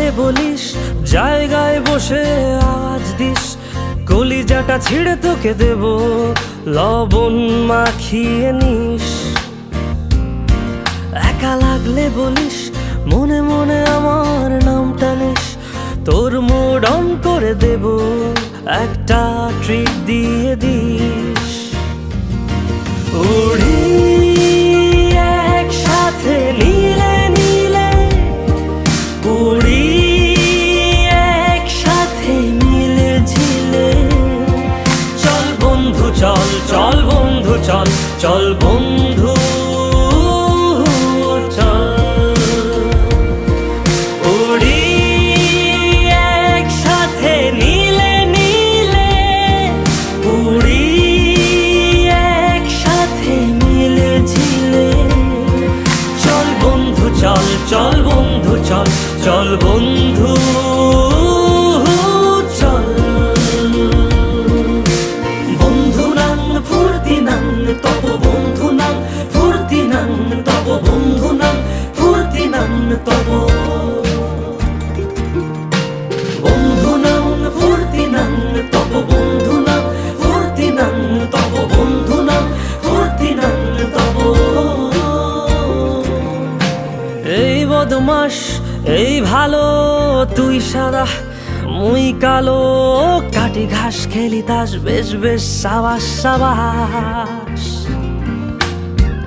লাগলে বলিস, জায়গায় বসে আওয়াজ দিস, কলিজাটা ছিঁড়ে তোকে দেব, লবণ মাখিয়ে নিস। একা লাগলে বলিস, মনে মনে আমার নামটা নিস, তোর মুড অন করে দেব, একটা ট্রিট দিয়ে দিস। উড়ি একসাথে নীলে নীলে, উড়ি একসাথে মিলে ঝিলে, চল বন্ধু চল, চল বন্ধু চল, চল বন্ধু চল। উড়ি একসাথে নীলে নীলে, উড়ি একসাথে মিলে ঝিলে, চল বন্ধু চল, চল বন্ধু চল, চল বন্ধু চল। বন্ধু নাং ফুর্তি নাং তব, বন্ধু নাং ফুর্তি নাং তব, বন্ধু নাং ফুর্তি নাং তব, বন্ধু নাং ফুর্তি নাং তব, বন্ধু নাং ফুর্তি নাং তব, বন্ধু নাং ফুর্তি নাং তব। এই বদমাস এই ভালো, তুই সাদা মুই কালো, কাটি ঘাস খেলি তাস, বেশ বেশ সাবাস সাবাস।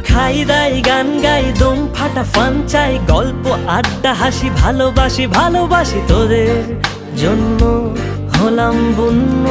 খাই দাই গান গাই, দম ফাটা ফান চাই, গল্প আড্ডা হাসি, ভালোবাসি ভালোবাসি তোদের জন্য হলাম বন্য।